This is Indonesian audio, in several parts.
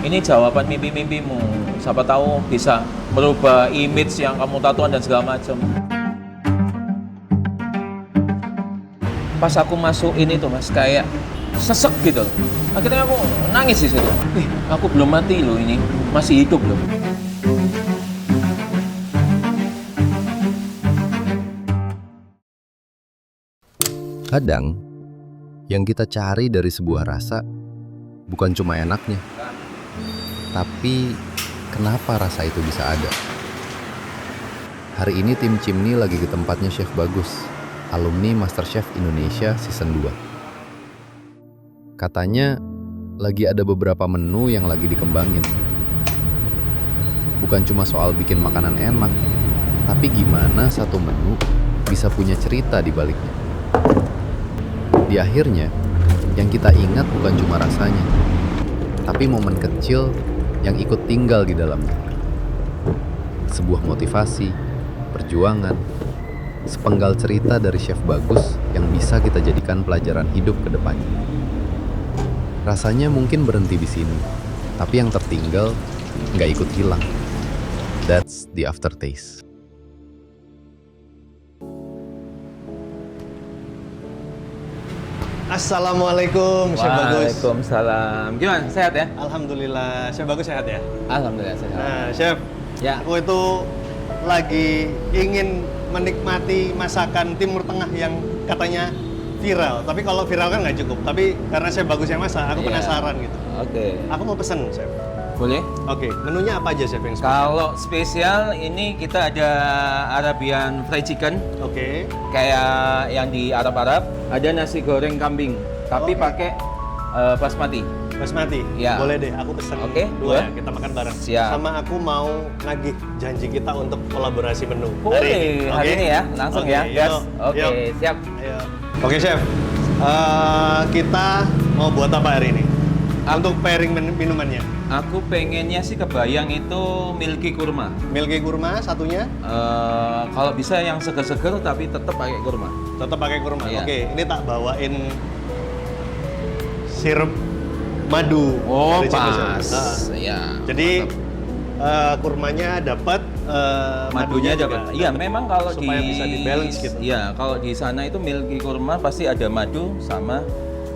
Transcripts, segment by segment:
Ini jawaban mimpi-mimpimu. Siapa tahu bisa merubah image yang kamu tatuan dan segala macam. Pas aku masuk ini tuh mas, kayak sesek gitu. Akhirnya aku nangis di situ. Aku belum mati loh ini, masih hidup loh. Kadang, yang kita cari dari sebuah rasa bukan cuma enaknya, tapi kenapa rasa itu bisa ada. Hari ini tim Cimni lagi ke tempatnya Chef Bagus, alumni MasterChef Indonesia Season 2. Katanya lagi ada beberapa menu yang lagi dikembangin. Bukan cuma soal bikin makanan enak, tapi gimana satu menu bisa punya cerita di baliknya. Di akhirnya, yang kita ingat bukan cuma rasanya, tapi momen kecil yang ikut tinggal di dalamnya. Sebuah motivasi, perjuangan, sepenggal cerita dari Chef Bagus yang bisa kita jadikan pelajaran hidup ke depannya. Rasanya mungkin berhenti di sini, tapi yang tertinggal nggak ikut hilang. That's the aftertaste. Assalamualaikum, Chef Bagus. Waalaikumsalam. Gimana? Sehat ya? Alhamdulillah, Chef Bagus sehat ya? Alhamdulillah sehat. Nah, Chef, Ya. aku itu lagi ingin menikmati masakan Timur Tengah yang katanya viral. Tapi kalau viral kan nggak cukup. Tapi karena Chef Bagus yang masak, aku Iya. penasaran gitu. Oke. Aku mau pesen, Chef. Boleh? Oke, menunya apa aja, Chef, yang spesial? Kalau spesial ini kita ada Arabian fried chicken, Oke. kayak yang di Arab-Arab. Ada nasi goreng kambing, tapi Oke. pakai basmati. Basmati? Ya. Boleh deh, aku pesen Oke, dua ya, dua. kita makan bareng. Siap. Sama aku mau nagih janji kita untuk kolaborasi menu. Boleh, hari Oke? ini ya, langsung Oke, ya. yuk, Gas. Oke, yuk. siap. Ayo. Oke, Chef. Kita mau buat apa hari ini? Untuk pairing minumannya. Aku pengennya sih kebayang itu milky kurma. Milky kurma satunya, Kalau bisa yang seger-seger tapi tetap pakai kurma. tetap pakai kurma. Iya. Oke, ini tak bawain sirup madu. Oh, dari Ciko, Chef. pas. Nah, Ya. jadi kurmanya dapat, Madunya juga dapat. Iya, memang kalau supaya di bisa di-balance gitu. Iya, kalau di sana itu milky kurma pasti ada madu sama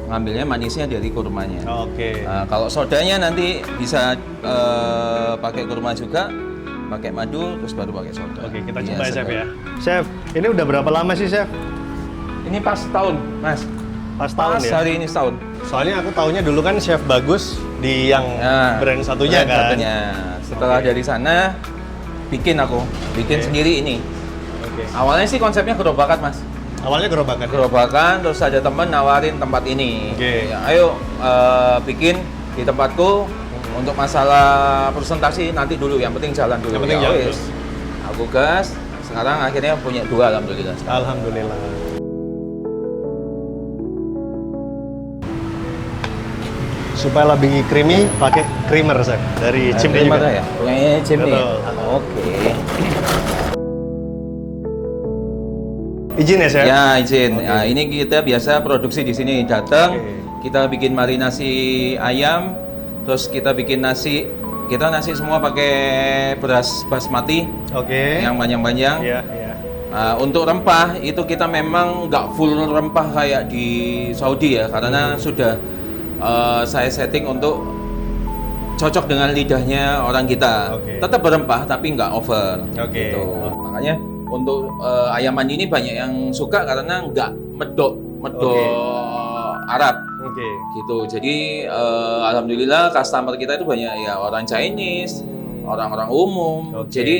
ngambilnya manisnya dari kurmanya. Oke. Nah, kalau sodanya nanti bisa pakai kurma juga, pakai madu terus baru pakai soda. Oke, kita Iya, coba ya, Chef segar. ya. Chef, ini udah berapa lama sih, Chef? Ini pas tahun, Mas. Pas tahun Pas ya? hari ini setahun. Soalnya aku taunya dulu kan Chef Bagus di yang Nah, brand satunya brand kan. satunya. Setelah Oke. dari sana bikin Oke. sendiri ini. Oke. Awalnya sih konsepnya gerobakan, Mas. Awalnya gerobakan. Gerobakan, terus ada temen nawarin tempat ini. Oke. Ya, ayo bikin di tempatku untuk masalah presentasi nanti dulu, yang penting jalan dulu. Yang penting Ya jalan wis. Aku gas, sekarang akhirnya punya dua, alhamdulillah. Alhamdulillah. Supaya lebih creamy, pakai creamer, Chef. Dari Cimni Terima juga. kasih ya. Punya Cimni. Betul. Oke. Izin ya, Chef? Ya, izin. Oke. Nah, ini kita biasa produksi di sini datang. Oke. Kita bikin marinasi ayam, terus kita bikin nasi. Kita nasi semua pakai beras basmati Oke. yang panjang-panjang. Iya, iya. Untuk rempah itu kita memang nggak full rempah kayak di Saudi ya, karena sudah saya setting untuk cocok dengan lidahnya orang kita. Oke. Tetap berempah tapi nggak over. Oke. Gitu. Makanya untuk ayam mandi ini banyak yang suka karena nggak medok Oke. Arab Oke. gitu. Jadi alhamdulillah customer kita itu banyak ya orang Chinese, orang-orang umum. Oke. Jadi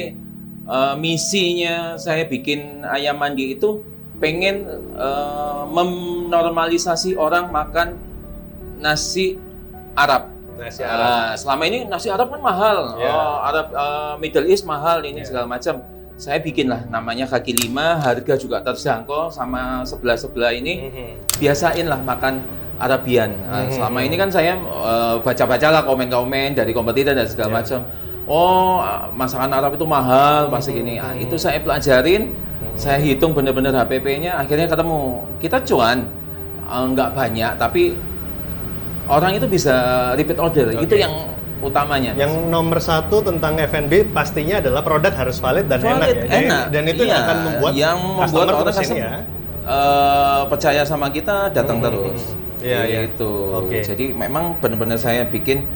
misinya saya bikin ayam mandi itu pengen menormalisasi orang makan nasi Arab. Nasi Arab. Selama ini nasi Arab kan mahal, Ya. Arab Middle East mahal ini Ya. segala macam. Saya bikin lah namanya kaki lima, harga juga terjangkau sama sebelah ini. Biasain lah makan Arabian. Selama ini kan saya baca-baca lah komen-komen dari kompetitor dan segala macam. Oh, masakan Arab itu mahal, pasti gini. Itu saya pelajarin, saya hitung bener-bener HPP-nya, akhirnya ketemu. Kita cuan, nggak banyak, tapi orang itu bisa repeat order. Oke. Itu yang utamanya. Mas. Yang nomor satu tentang F&B pastinya adalah produk harus valid dan enak Valid, ya. enak. Dan itu Iya, yang akan membuat orang terus ini ya. percaya sama kita, datang terus. Iya, iya. Gitu. Oke. Jadi memang benar-benar saya bikin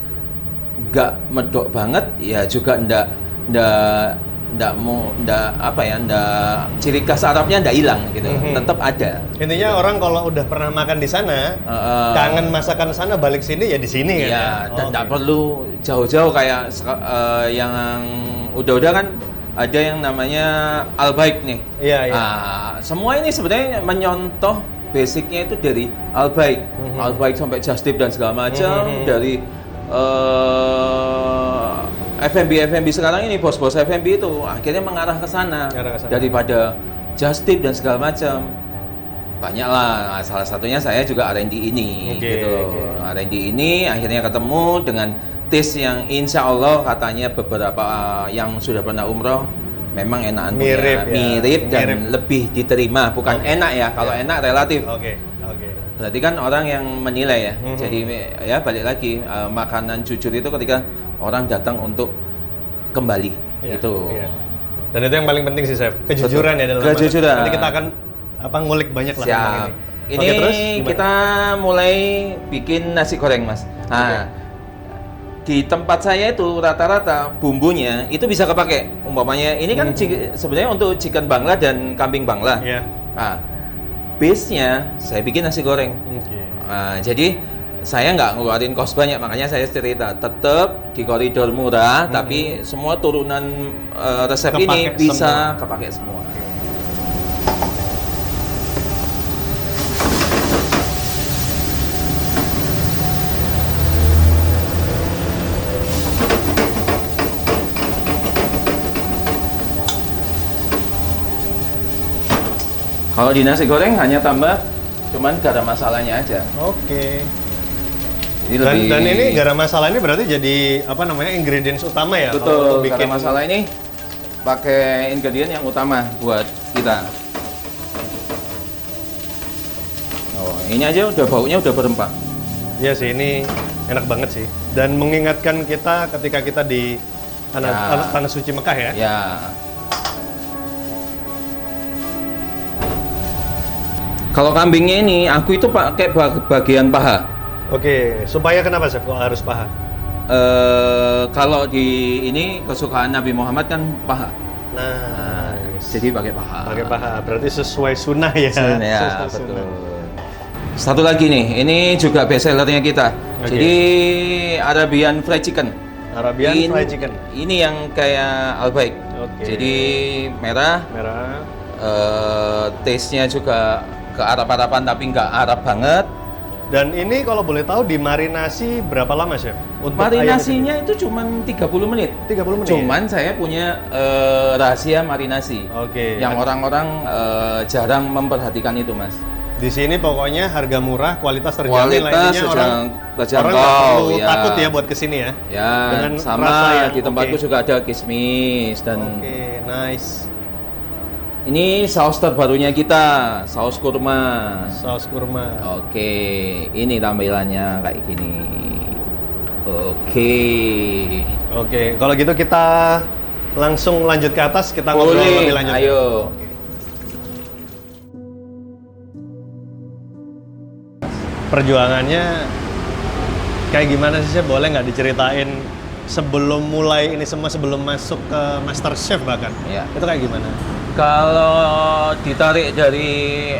nggak medok banget, ya juga ndak ciri khas Arabnya ndak hilang gitu, tetap ada. Intinya orang kalau udah pernah makan di sana, kangen masakan sana, balik sini ya di sini kan. Iya, Ya? dan nggak perlu jauh-jauh kayak yang udah-udah kan ada yang namanya Al-Baik nih. Iya, iya. Semua ini sebenarnya menyontoh basicnya itu dari Al-Baik, Al-Baik sampai Just Tip dan segala macam, dari F&B sekarang ini, bos-bos F&B itu akhirnya mengarah ke sana daripada Just Tip dan segala macam. Banyak lah, salah satunya saya juga R&D ini gitu. R&D ini akhirnya ketemu dengan taste yang insya Allah katanya beberapa yang sudah pernah umroh memang enakan mirip dan lebih diterima. Bukan enak ya, kalau enak relatif. Berarti kan orang yang menilai ya. Jadi ya balik lagi, makanan jujur itu ketika orang datang untuk kembali gitu. Dan itu yang paling penting sih, Chef. Kejujuran ya dalam kejujuran. Nanti kita akan ngulik banyak lah tentang ini. Ini terus kita mulai bikin nasi goreng, Mas. Di tempat saya itu rata-rata bumbunya itu bisa kepake. Umpamanya ini kan sebenarnya untuk chicken Bangla dan kambing Bangla. Base-nya saya bikin nasi goreng. Jadi saya nggak ngeluarin kos banyak, makanya saya cerita tetap di koridor murah, tapi semua turunan resep ini bisa kepake semua. Kalau di nasi goreng hanya tambah cuman garam masalahnya aja. Dan ini garam masala ini berarti jadi apa namanya ingredients utama ya? Betul. Bikin garam masala ini pakai ingredient yang utama buat kita. Ini aja udah baunya udah berempah. Iya sih, ini enak banget sih. Dan mengingatkan kita ketika kita di tanah suci Mekah ya. Ya. Kalau kambingnya ini, aku itu pakai bagian paha. Supaya kenapa Chef kok harus paha? Kalau di ini kesukaan Nabi Muhammad kan paha. Jadi pakai paha. Pakai paha, berarti sesuai sunnah ya. Betul. Sunnah. Satu lagi nih, ini juga best sellernya kita. Jadi Arabian Fried Chicken. Fried Chicken. Ini yang kayak Al-Baik. Jadi merah. Taste-nya juga ke Arab-Araban tapi nggak Arab banget. Dan ini kalau boleh tahu dimarinasi berapa lama, Chef? Marinasinya itu cuma 30 menit. 30 menit. Cuman saya punya rahasia marinasi. Yang orang-orang jarang memperhatikan itu, Mas. Di sini pokoknya harga murah, kualitas terjamin. Kualitas orang nggak perlu takut ya buat kesini ya. Dengan sama di tempatku juga ada kismis dan. Nice. Ini saus terbarunya kita, saus kurma. Ini tampilannya kayak gini. Kalau gitu kita langsung lanjut ke atas, kita ngobrol lebih lanjut. Ayo. Perjuangannya kayak gimana sih, Chef? Boleh nggak diceritain sebelum mulai ini semua, sebelum masuk ke Master Chef bahkan? Itu kayak gimana? Kalau ditarik dari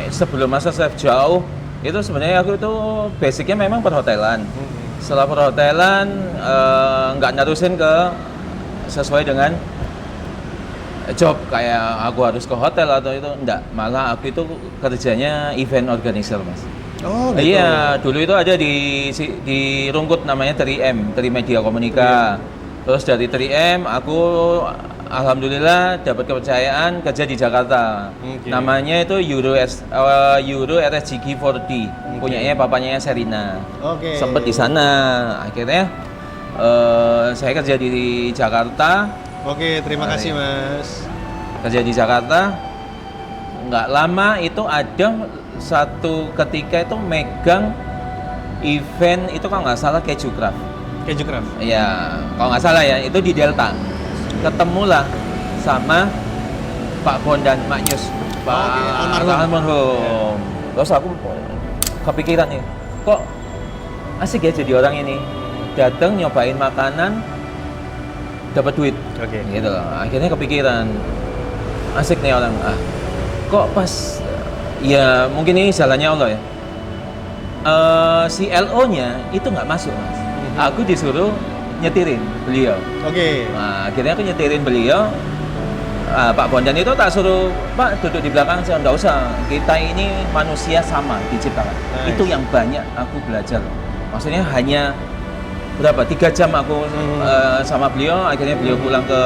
sebelum Master Chef jauh, itu sebenarnya aku itu basicnya memang perhotelan. Setelah perhotelan nggak nerusin ke sesuai dengan job kayak aku harus ke hotel atau itu enggak, malah aku itu kerjanya event organizer, Mas. Gitu. Iya, dulu itu ada di Rungkut namanya 3M, Trimedia Komunika. Terus dari 3M aku alhamdulillah dapat kepercayaan kerja di Jakarta. Namanya itu Euro RSGG 4D. Punyanya papanya Serina. Sempet di sana. Akhirnya saya kerja di Jakarta. Terima kasih, Mas. Kerja di Jakarta. Nggak lama itu ada satu ketika itu megang event itu kalau nggak salah Keju Craft. Keju Craft. Iya, kalau nggak salah ya, itu di Delta. Ketemulah sama Pak Bondan Maknyus, Pak Oke, almarhum. almarhum. Terus aku kepikiran nih, kok asik ya jadi orang ini. Datang nyobain makanan, dapat duit. Oke. Gitu loh. Akhirnya kepikiran, asik nih orang. Kok pas, ya mungkin ini jalannya Allah ya. Si LO-nya itu nggak masuk, Mas. Aku disuruh nyetirin beliau. Oke. Nah, akhirnya aku nyetirin beliau. Pak Bondan itu tak suruh, Pak duduk di belakang saya, nggak usah. Kita ini manusia sama diciptakan. Nice. Itu yang banyak aku belajar. Maksudnya hanya berapa? 3 jam aku sama beliau. Akhirnya beliau pulang ke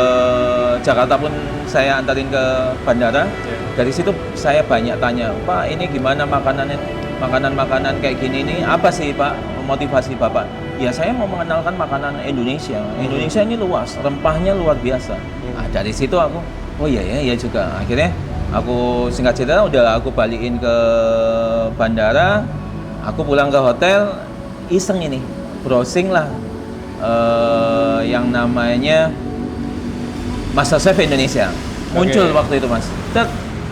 Jakarta pun saya antarin ke bandara. Dari situ saya banyak tanya, Pak ini gimana makanan kayak gini nih? Apa sih Pak motivasi Bapak? Ya saya mau mengenalkan makanan Indonesia. Indonesia ini luas, rempahnya luar biasa. Nah, dari situ aku, oh iya ya juga. Akhirnya aku singkat cerita udah aku balikin ke bandara. Aku pulang ke hotel, iseng ini, browsing lah yang namanya MasterChef Indonesia. Muncul waktu itu Mas.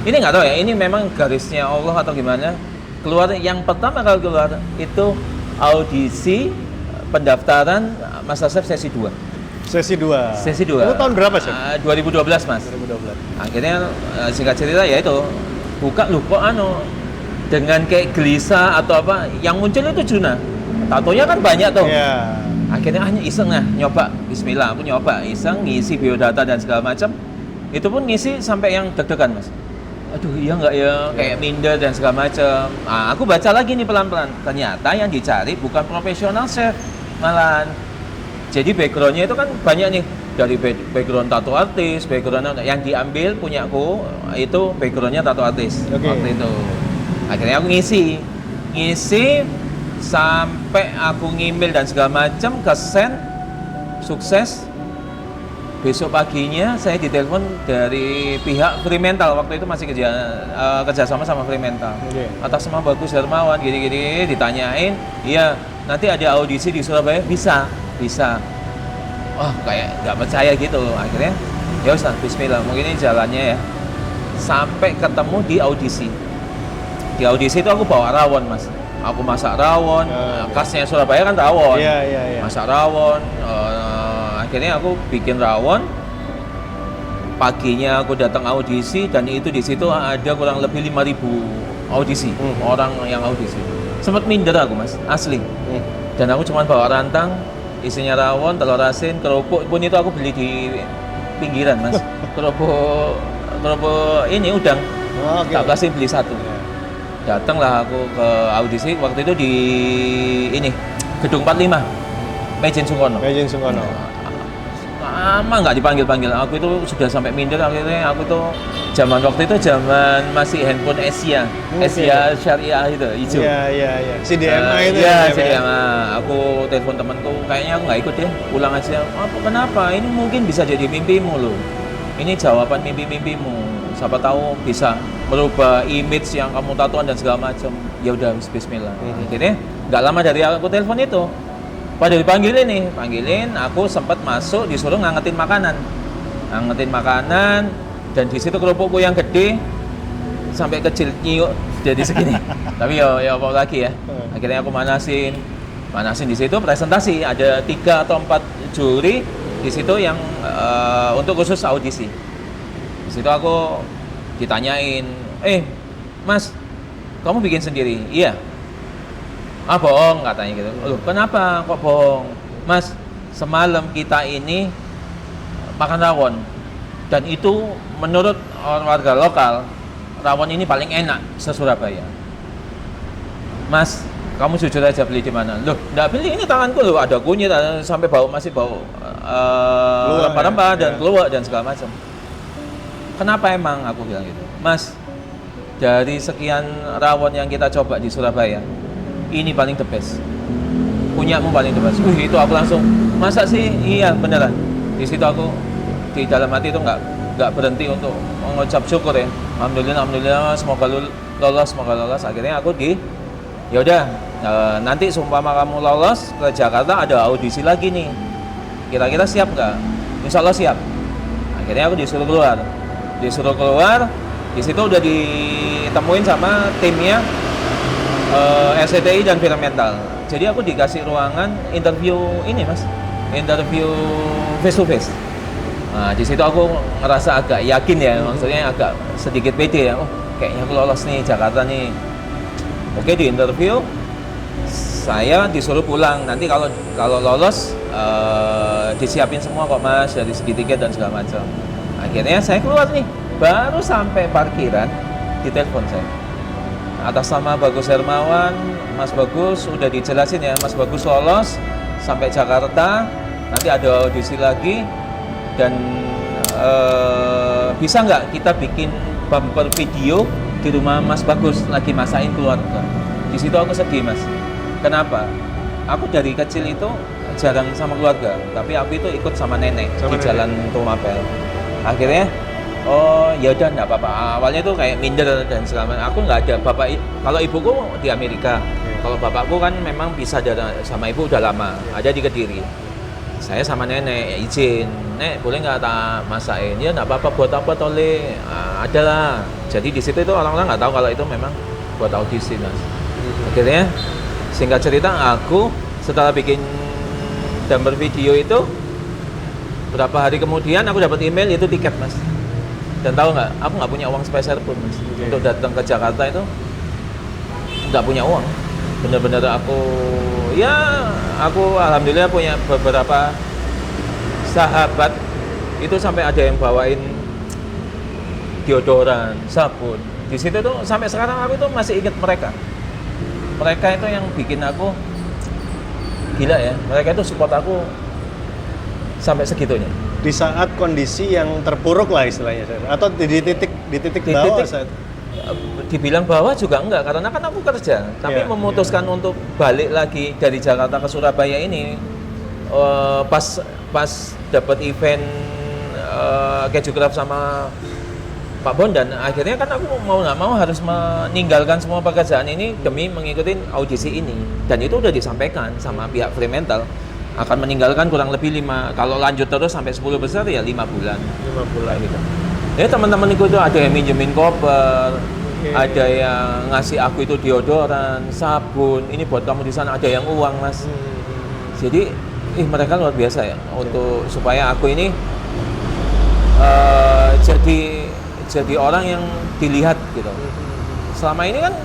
Ini nggak tahu ya, ini memang garisnya Allah atau gimana. Keluar yang pertama kali keluar itu audisi pendaftaran MasterChef sesi 2. Sesi 2. Sesi 2. Itu tahun berapa, Chef? 2012, Mas. 2012. Akhirnya singkat cerita ya itu buka loh kok dengan kayak gelisah atau apa yang muncul itu Juna. Tatonya kan banyak tuh. Iya. Akhirnya hanya iseng nyoba. Bismillah, aku nyoba iseng ngisi biodata dan segala macam. Itu pun ngisi sampai yang deg-degan, Mas. Aduh, iya nggak ya, kayak minder dan segala macam. Nah, aku baca lagi nih pelan-pelan. Ternyata yang dicari bukan profesional chef, malahan. Jadi backgroundnya itu kan banyak nih, dari background tato artis, background yang diambil punyaku itu backgroundnya tato artis. Waktu itu. Akhirnya aku ngisi sampai aku ngimil dan segala macam, kesend, sukses. Besok paginya saya ditelepon dari pihak Fremantle, waktu itu masih kerjasama sama Fremantle. Atas nama Bagus Hermawan, gini-gini ditanyain, iya nanti ada audisi di Surabaya, bisa. Wah kayak nggak percaya gitu. Akhirnya ya Ustaz, Bismillah, mungkin ini jalannya ya. Sampai ketemu di audisi. Di audisi itu aku bawa rawon Mas. Aku masak rawon, khasnya Surabaya kan rawon. Iya. Masak rawon. Akhirnya aku bikin rawon. Paginya aku datang audisi dan itu di situ ada kurang lebih 5.000 audisi, orang yang audisi. Sempat minder aku Mas, asli. Dan aku cuma bawa rantang, isinya rawon, telur asin, kerupuk pun itu aku beli di pinggiran Mas. kerupuk ini udang. Tak plastik beli 1. Datanglah aku ke audisi waktu itu di ini Gedung 45, Mejen Sungkono. Lama nggak dipanggil. Aku itu sudah sampai minder. Akhirnya aku tuh waktu itu zaman masih handphone Asia Syariah itu hijau. Iya. CDMA itu. Iya, CDMA. Aku telepon temanku, kayaknya aku nggak ikut deh, pulang aja. Kenapa? Ini mungkin bisa jadi mimpimu loh. Ini jawaban mimpi-mimpimu. Siapa tahu bisa merubah image yang kamu tatuan dan segala macam. Ya udah, bismillah. Akhirnya nggak lama dari aku telepon itu, pada dipanggilin, aku sempat masuk, disuruh ngangetin makanan, dan di situ kerupukku yang gede sampai kecil nyiuk jadi segini. Tapi ya apa lagi ya. Akhirnya aku manasin di situ presentasi, ada 3 atau 4 juri di situ yang untuk khusus audisi. Di situ aku ditanyain, Mas, kamu bikin sendiri? Iya. Bohong katanya gitu. Loh, kenapa kok bohong? Mas, semalam kita ini makan rawon dan itu menurut warga lokal rawon ini paling enak se-Surabaya. Mas, kamu jujur aja beli di mana? Loh, enggak beli, ini tanganku loh, ada kunyit, sampai masih bau rempah-rempah dan keluar dan segala macam. Kenapa emang? Aku bilang gitu. Mas, dari sekian rawon yang kita coba di Surabaya, ini paling the best. Punyamu paling the best. Itu aku langsung, masa sih? Iya beneran. Di situ aku di dalam hati itu nggak berhenti untuk mengucap syukur ya. Alhamdulillah, semoga lolos. Akhirnya aku Ya udah, nanti seumpama kamu lolos ke Jakarta ada audisi lagi nih. Kira-kira siap nggak? Insya Allah siap. Akhirnya aku disuruh keluar. Di situ udah ditemuin sama timnya SCTI dan Firmental. Jadi aku dikasih ruangan interview ini mas, interview face to face. Nah di situ aku ngerasa agak yakin ya, maksudnya agak sedikit pede ya. Oh kayaknya aku lolos nih Jakarta nih. Oke di interview, saya disuruh pulang. Nanti kalau lolos disiapin semua kok mas dari segi tiket dan segala macam. Akhirnya saya keluar nih, baru sampai parkiran ditelepon saya. Atas nama Bagus Hermawan, Mas Bagus udah dijelasin ya, Mas Bagus lolos sampai Jakarta. Nanti ada audisi lagi dan bisa nggak kita bikin bumper video di rumah Mas Bagus lagi masakin keluarga. Di situ aku sedih mas. Kenapa? Aku dari kecil itu jarang sama keluarga, tapi aku itu ikut sama nenek di jalan Tumapel. Akhirnya, oh ya udah nggak apa-apa. Awalnya tuh kayak minder dan segala macam. Aku nggak ada bapak. Kalau ibuku di Amerika, kalau bapakku kan memang pisah sama ibu udah lama, ada di Kediri. Saya sama nenek ya izin, nek boleh nggak tak masakin? Ya nggak apa-apa, buat apa tole? Ada lah. Jadi di situ itu orang-orang nggak tahu kalau itu memang buat audisi mas. Akhirnya singkat cerita aku setelah bikin gambar video itu berapa hari kemudian aku dapat email itu tiket mas. Dan tahu nggak? Aku nggak punya uang spesial pun mas untuk datang ke Jakarta itu nggak punya uang. Bener-bener aku alhamdulillah punya beberapa sahabat itu sampai ada yang bawain deodoran, sabun. Di situ tuh sampai sekarang aku tuh masih ingat mereka. Mereka itu yang bikin aku gila ya. Mereka itu support aku sampai segitunya. Di saat kondisi yang terpuruk lah istilahnya, atau di titik bawah saat dibilang bawah juga enggak, karena kan aku kerja, tapi memutuskan untuk balik lagi dari Jakarta ke Surabaya ini pas dapat event Kejucraft sama Pak Bondan, akhirnya kan aku mau nggak mau harus meninggalkan semua pekerjaan ini demi mengikuti audisi ini, dan itu udah disampaikan sama pihak Fremantle akan meninggalkan kurang lebih 5, kalau lanjut terus sampai 10 besar ya 5 bulan gitu. Ya teman-temanku itu ada yang minjemin koper, ada yang ngasih aku itu deodoran, sabun, ini buat kamu di sana, ada yang uang mas. Jadi mereka luar biasa ya untuk supaya aku ini jadi orang yang dilihat gitu. Selama ini kan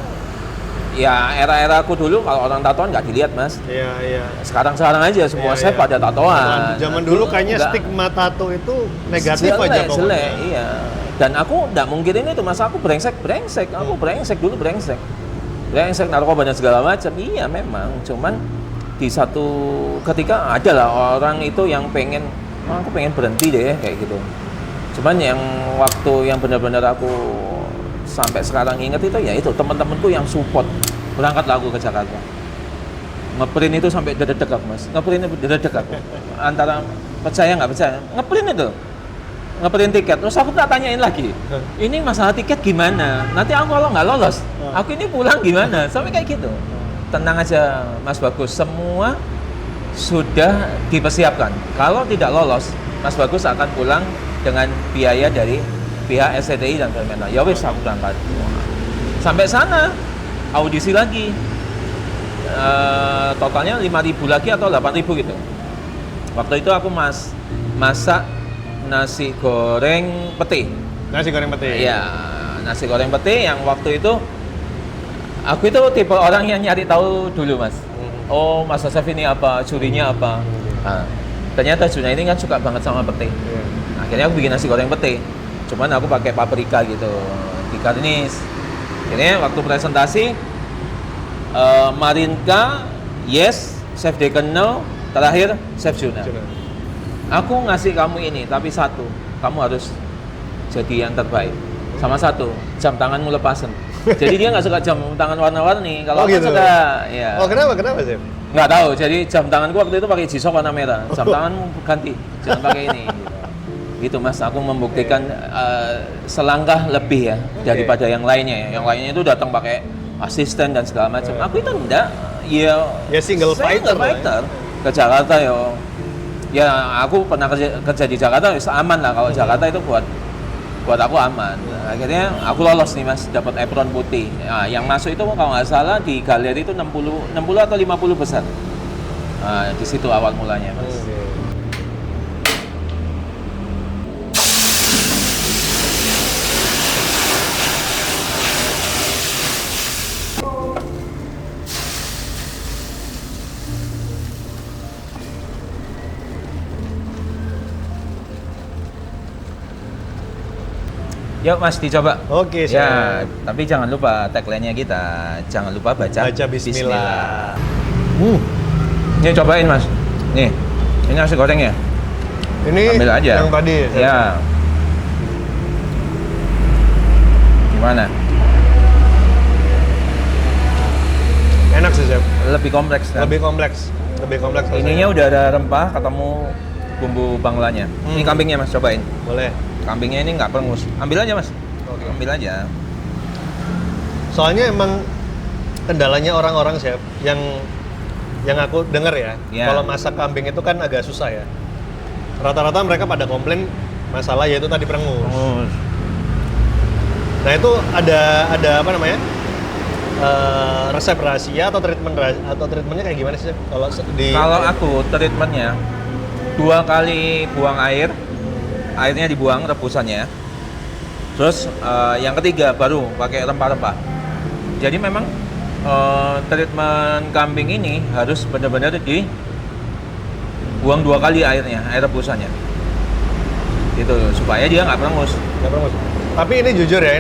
ya era aku dulu kalau orang tatoan nggak dilihat mas. Iya. Sekarang aja semua saya pada tatoan. Zaman dulu kayaknya stigma tato itu negatif aja pokoknya. Iya. Dan aku nggak mungkirin itu mas, aku brengsek. Aku brengsek narkoba dan segala macam. Iya memang. Cuman di satu ketika ada lah orang itu yang pengen, aku pengen berhenti deh kayak gitu. Cuman yang waktu yang benar-benar aku sampai sekarang ingat itu ya itu teman-temanku yang support berangkatlah aku ke Jakarta. Ngeprint itu sampai dedek aku mas, ngeprint aku antara percaya nggak percaya, ngeprint tiket. Terus aku tak tanyain lagi, ini masalah tiket gimana? Nanti aku kalau nggak lolos, aku ini pulang gimana? Sampai kayak gitu. Tenang aja Mas Bagus, semua sudah dipersiapkan. Kalau tidak lolos, Mas Bagus akan pulang dengan biaya dari pihak SCTI dan Firmental. Ya wis aku berangkat. Sampai sana audisi lagi. Totalnya 5.000 lagi atau 8.000 gitu. Waktu itu aku masak nasi goreng pete. Nasi goreng pete. Iya, nasi goreng pete yang waktu itu aku itu tipe orang yang nyari tahu dulu mas. Oh Mas Asef ini apa, curinya apa. Nah, ternyata Juna ini kan suka banget sama pete. Akhirnya aku bikin nasi goreng pete. Cuman aku pakai paprika gitu, digarnish. Ini waktu presentasi Marinka, yes, Chef Deacon no, terakhir Chef Juna. Aku ngasih kamu ini, tapi satu, kamu harus jadi yang terbaik. Sama satu, jam tanganmu lepasan. Jadi dia nggak suka jam tangan warna-warni. Kalau aku gitu. suka, ya. Oh kenapa Chef? Nggak tahu. Jadi jam tanganku waktu itu pakai G-Shock warna merah. Jam tanganmu ganti, jangan pakai ini. Gitu mas, aku membuktikan selangkah lebih ya daripada yang lainnya. Yang lainnya itu datang pakai asisten dan segala macam. Aku itu enggak, ya single saya fighter lah ya. fighter. Ke Jakarta ya aku pernah kerja di Jakarta, aman lah kalau Jakarta itu buat aku aman. Akhirnya aku lolos nih Mas, dapat apron putih. Nah, yang masuk itu kalau nggak salah di galeri itu 60 atau 50 besar. Nah, di situ awal mulanya Mas. Yuk Mas, dicoba. Oke, Ya, siap. tapi jangan lupa tagline-nya kita. Jangan lupa baca Bismillah. Ini cobain Mas. Nih, ini nasi goreng ya. Ini Ambil aja. yang tadi. Ya. Gimana? Enak sih, Chef. Lebih kompleks kan? Lebih kompleks. Ininya udah ada rempah, ketemu bumbu banglanya. Ini kambingnya Mas, cobain. Boleh. Kambingnya ini nggak perengus. Ambil aja Mas. Oke. Ambil aja. Soalnya emang kendalanya orang-orang, Chef, yang aku dengar ya, Ya. kalau masak kambing itu kan agak susah ya. Rata-rata mereka pada komplain masalah yaitu tadi perengus. Perengus. Nah itu ada apa namanya? Resep rahasia atau treatmentnya kayak gimana sih, Chef? Kalau aku treatmentnya 2 kali buang air, airnya dibuang rebusannya. Terus yang ketiga baru pakai rempah-rempah. Jadi memang treatment kambing ini harus benar-benar dibuang 2 kali airnya, air rebusannya. Gitu supaya dia nggak perengus. Nggak perengus. Tapi ini jujur ya,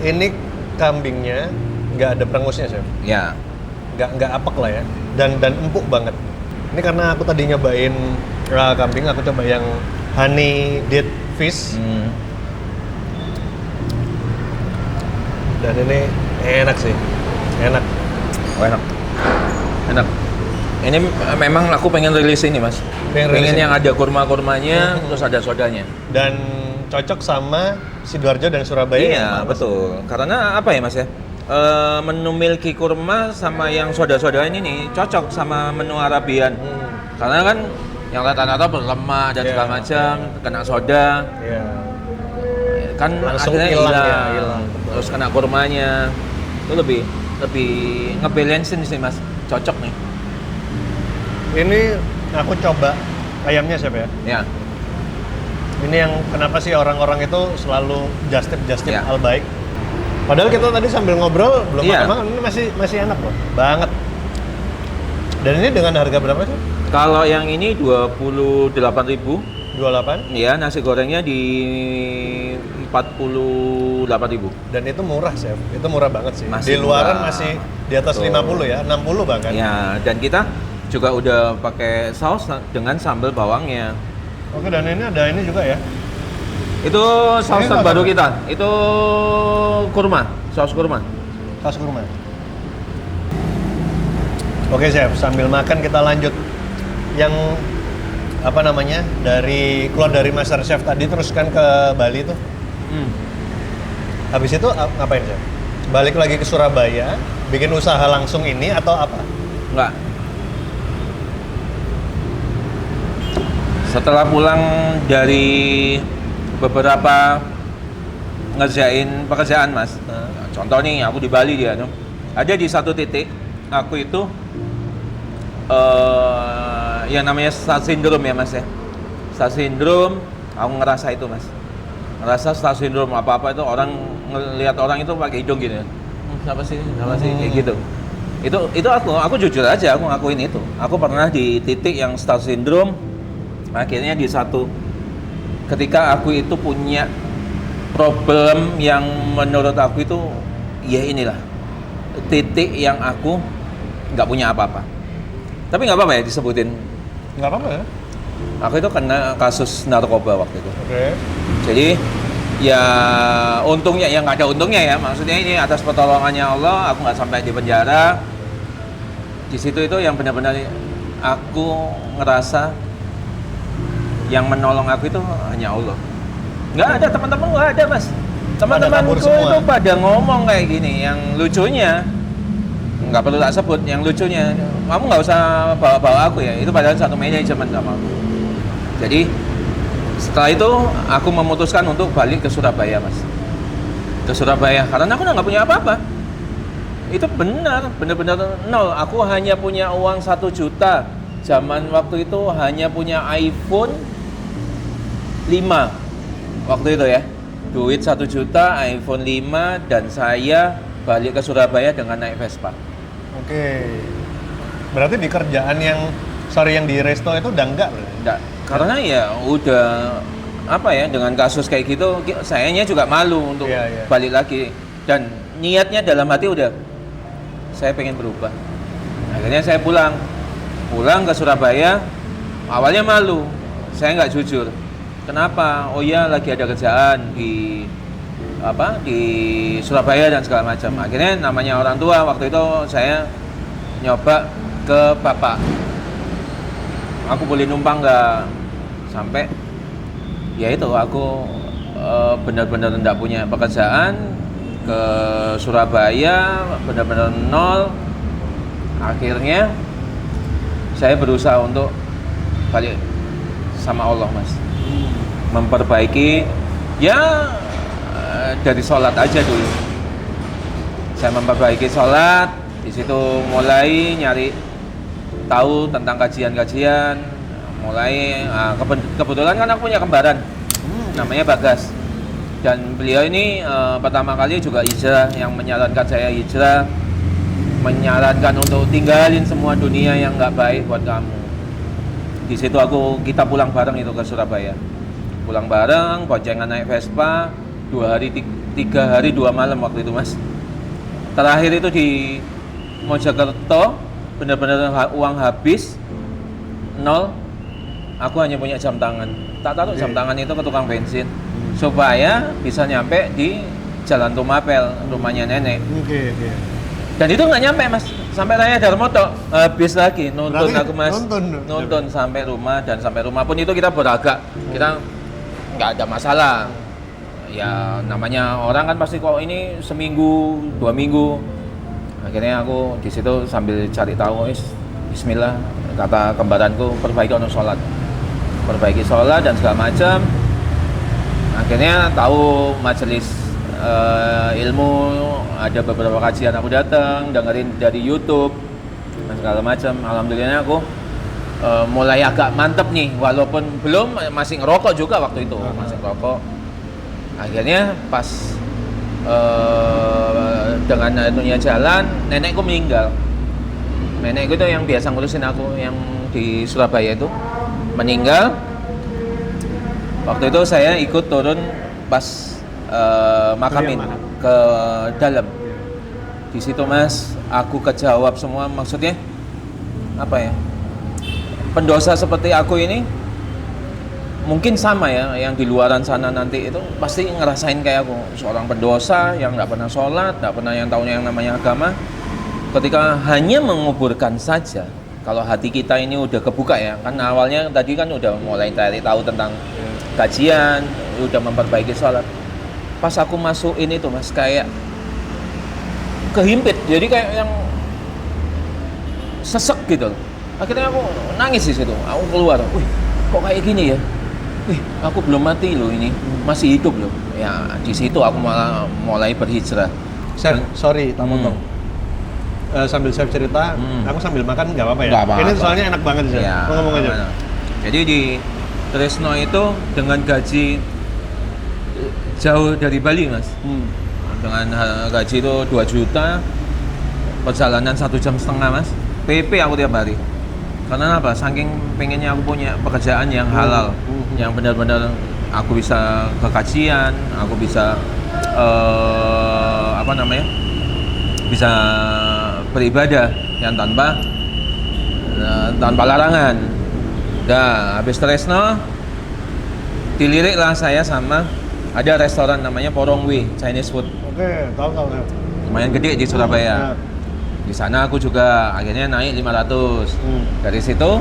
ini kambingnya nggak ada perengusnya, Chef. Ya. Nggak apek lah ya, dan empuk banget. Ini karena aku tadi nyobain kambing, aku coba yang honey date fish, dan ini enak sih, enak. Oh, enak. Ini memang aku pengen rilis ini Mas. Pengen yang ada kurma-kurmanya, terus ada sodanya. Dan cocok sama Sidoarjo dan Surabaya. Iya, betul. Karena apa ya Mas ya? Menu milky kurma sama yang soda-soda ini nih cocok sama menu Arabian. Karena kan yang rata-rata berlemak dan segala macam, kena soda, Iya. kan Langsung akhirnya hilang ya, hilang. hilang. Terus kena kurmanya, itu lebih ngebalancein sih Mas, cocok nih. Ini aku coba ayamnya, Chef ya. Ya, Ini yang kenapa sih orang-orang itu selalu just tip Ya. al baik. Padahal kita tadi sambil ngobrol belum Iya. makan, ini masih enak loh, banget. Dan ini dengan harga berapa sih? kalau yang ini 28.000, 28. ya nasi gorengnya di 48.000. Dan itu murah, Chef. Itu murah banget sih. Masih Di luaran murah. masih di atas Betul. 50 ya, 60 bahkan. Ya, dan kita juga udah pakai saus dengan sambal bawangnya. Oke, dan ini ada ini juga ya. Itu saus Ini terbaru apa? kita. Itu kurma, saus kurma. Khas kurma. Oke, Chef, sambil makan kita lanjut. Yang apa namanya? Keluar dari Master Chef tadi terus kan ke Bali tuh. Habis itu ngapain, Chef? Balik lagi ke Surabaya, bikin usaha langsung ini atau apa? Enggak. Setelah pulang dari beberapa ngerjain pekerjaan Mas, contoh nih aku di Bali dia tuh, ada di satu titik aku itu yang namanya star syndrome ya Mas ya. Star syndrome, aku ngerasa itu Mas, ngerasa star syndrome apa-apa itu orang ngelihat orang itu pakai hidung gitu, siapa sih kayak gitu. Itu aku jujur aja, aku ngakuin itu. Aku pernah di titik yang star syndrome. Akhirnya di satu ketika aku itu punya problem yang menurut aku itu ya inilah titik yang aku nggak punya apa-apa. Tapi nggak apa-apa ya disebutin. Nggak apa-apa ya? Aku itu kena kasus narkoba waktu itu. Oke. Jadi ya untungnya ya nggak ada untungnya ya. Maksudnya ini atas pertolongannya Allah aku nggak sampai di penjara. Di situ itu yang benar-benar aku ngerasa yang menolong aku itu hanya Allah. Nggak ada teman-teman, nggak ada Mas. Teman-temanku semua. itu pada ngomong kayak gini, yang lucunya nggak perlu tak sebut, yang lucunya kamu nggak usah bawa-bawa aku ya, itu padahal satu manajemen sama aku. Jadi setelah itu aku memutuskan untuk balik ke Surabaya, Mas. Ke Surabaya karena aku nggak punya apa-apa. Itu benar-benar nol. Aku hanya punya uang 1 juta. Zaman waktu itu hanya punya iPhone 5 waktu itu ya. Duit 1 juta, iPhone 5, dan saya balik ke Surabaya dengan naik Vespa. Oke. Berarti di kerjaan yang di resto itu udah enggak? Enggak, karena ya udah apa ya, dengan kasus kayak gitu sayanya juga malu untuk balik lagi, dan niatnya dalam hati udah saya pengen berubah. Akhirnya saya pulang ke Surabaya. Awalnya malu, saya nggak jujur. Kenapa? Oh iya, lagi ada kerjaan di Surabaya dan segala macam. Akhirnya namanya orang tua, waktu itu saya nyoba ke bapak, aku boleh numpang nggak? Sampai ya itu aku benar-benar tidak punya pekerjaan, ke Surabaya benar-benar nol. Akhirnya saya berusaha untuk balik sama Allah, Mas, memperbaiki ya dari sholat aja dulu. Saya memperbaiki sholat, di situ mulai nyari tahu tentang kajian-kajian, mulai kebetulan kan aku punya kembaran namanya Bagas, dan beliau ini pertama kali juga hijrah, yang menyarankan saya hijrah, menyarankan untuk tinggalin semua dunia yang nggak baik buat kamu. Di situ kita pulang bareng itu ke Surabaya, pulang bareng, boncengan naik Vespa, 2 hari 3 hari 2 malam waktu itu, Mas. Terakhir itu di Mojokerto, benar-benar uang habis nol. Aku hanya punya jam tangan, tak taruh jam tangan itu ke tukang bensin supaya bisa nyampe di Jalan Tumapel, rumahnya nenek. Dan itu nggak nyampe, Mas, sampai Raya Darmoto, habis lagi nonton aku, Mas. Nonton sampai rumah, dan sampai rumah pun itu kita beragak, kita nggak ada masalah. Ya namanya orang kan pasti kok ini seminggu 2 minggu. Akhirnya aku di situ sambil cari tahu, Bismillah, kata kembaranku, perbaiki sholat dan segala macam. Akhirnya tahu majelis ilmu, ada beberapa kajian, aku datang, dengerin dari YouTube dan segala macam. Alhamdulillah aku mulai agak mantep nih, walaupun masih ngerokok juga waktu itu, masih ngerokok. Akhirnya pas dengan anunya jalan, nenekku meninggal. Nenekku itu yang biasa ngurusin aku, yang di Surabaya itu, meninggal. Waktu itu saya ikut turun pas makamin ke dalam. Di situ, Mas, aku kejawab semua, maksudnya apa ya? Pendosa seperti aku ini mungkin sama ya, yang di luaran sana nanti itu pasti ngerasain kayak aku, seorang pendosa yang nggak pernah sholat, nggak pernah yang tahunya yang namanya agama. Ketika hanya menguburkan saja, kalau hati kita ini udah kebuka ya, kan awalnya tadi kan udah mulai cari tahu tentang kajian, udah memperbaiki sholat. Pas aku masukin itu, Mas, kayak kehimpit, jadi kayak yang sesek gitu. Akhirnya aku nangis di situ, aku keluar, wih kok kayak gini ya? Wih, aku belum mati loh, ini masih hidup loh. Ya di situ aku malah mulai berhijrah. Chef, sorry, tak potong. Sambil Chef cerita, aku sambil makan nggak apa-apa ya? Nggak apa-apa. Ini soalnya enak banget sih. Ya, ngomong aja. Jadi di Tresno itu dengan gaji jauh dari Bali, Mas. Dengan gaji itu 2 juta, perjalanan 1,5 jam, Mas. PP aku tiap hari. Karena apa? Saking pengennya aku punya pekerjaan yang halal, yang benar-benar aku bisa ke kajian, aku bisa bisa beribadah yang tanpa larangan. Nah, habis Tresno, diliriklah saya sama ada restoran namanya Porongwe Chinese food. Oke, tahu. Lumayan gede di Surabaya. Di sana aku juga akhirnya naik 500. Dari situ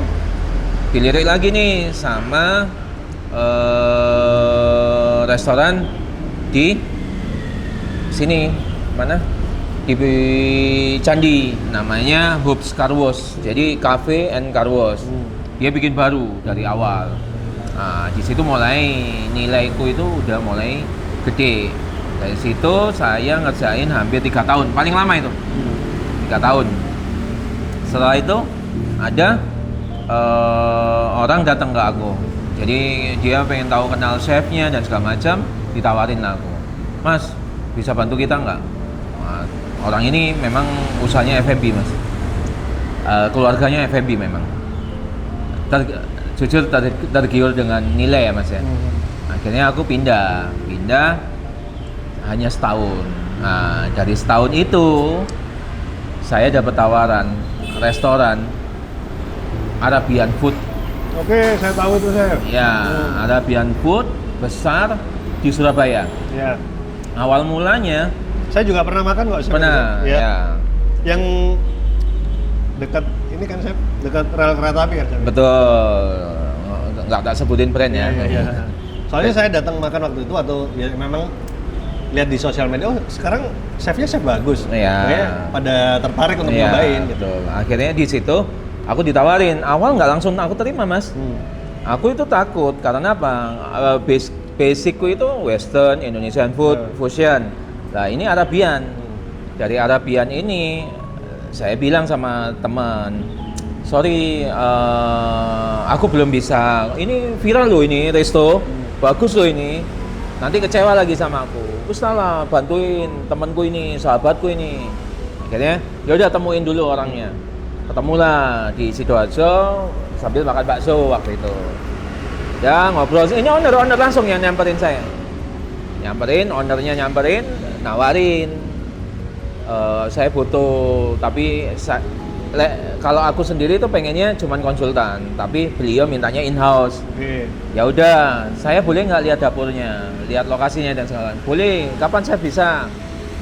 dilirik lagi nih sama restoran di sini mana di Candi, namanya Hoops Car Wash. Jadi cafe and car wash. Dia bikin baru dari awal. Nah, di situ mulai nilaiku itu udah mulai gede. Dari situ saya ngerjain hampir 3 tahun, paling lama itu 3 tahun. Setelah itu ada orang datang ke aku. Jadi dia pengen tahu kenal chefnya dan segala macam, ditawarin aku. Mas, bisa bantu kita nggak? Nah, orang ini memang usahanya F&B mas, keluarganya F&B memang. Jujur tergiur dengan nilai ya mas ya. Akhirnya aku pindah hanya setahun. Nah, dari setahun itu saya dapat tawaran restoran Arabian Food. Oke, saya tahu itu chef. Ya, Arabian Food besar di Surabaya. Ya. Awal mulanya Saya juga pernah makan kok chef. pernah Ya. ya. Yang dekat ini kan chef, dekat rel kereta api kan chef. Betul. Nggak tak sebutin brand ya. Iya. Soalnya saya datang makan waktu itu atau ya memang lihat di sosial media, oh sekarang chefnya chef bagus. Iya. Makanya pada tertarik untuk Iya, nyobain gitu. betul. Akhirnya di situ aku ditawarin. Awal nggak langsung aku terima mas. Aku itu takut karena apa? Basicku itu Western, Indonesian food, fusion. Nah ini Arabian. Dari Arabian ini saya bilang sama teman, sorry, aku belum bisa. Ini viral loh ini resto, bagus loh ini. Nanti kecewa lagi sama aku. Terus salah bantuin temanku ini, sahabatku ini. Akhirnya ya udah temuin dulu orangnya. Ketemulah di Sidoarjo sambil makan bakso waktu itu. Ya ngobrol, ini owner langsung yang nyamperin saya. Ownernya nyamperin, nawarin. Saya butuh, tapi kalau aku sendiri tuh pengennya cuman konsultan, tapi beliau mintanya in-house. Ya udah, saya boleh nggak lihat dapurnya, lihat lokasinya dan segala. Boleh. Kapan saya bisa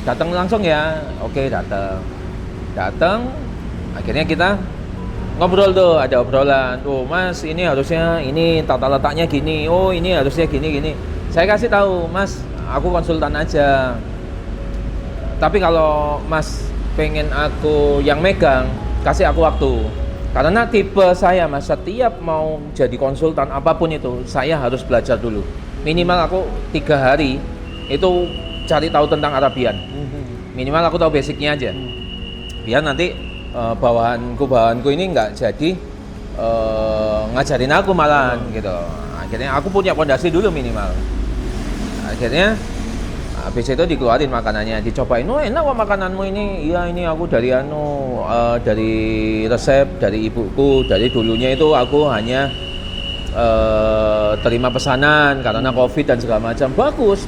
datang langsung ya? Oke, datang. Akhirnya kita ngobrol tuh, ada obrolan. Oh mas, ini harusnya ini tata letaknya gini. Oh ini harusnya gini. Saya kasih tahu, mas, aku konsultan aja. Tapi kalau mas pengen aku yang megang, kasih aku waktu. Karena tipe saya mas, setiap mau jadi konsultan apapun itu, saya harus belajar dulu. Minimal aku 3 hari itu cari tahu tentang Arabian. Minimal aku tahu basicnya aja. Biar nanti bawahanku ini nggak jadi ngajarin aku malahan gitu. Akhirnya aku punya fondasi dulu minimal. Akhirnya habis itu dikeluarin makanannya, dicobain. Oh enak kok makananmu ini. Iya ini aku dari dari resep dari ibuku. Dari dulunya itu aku hanya terima pesanan karena COVID dan segala macam. Bagus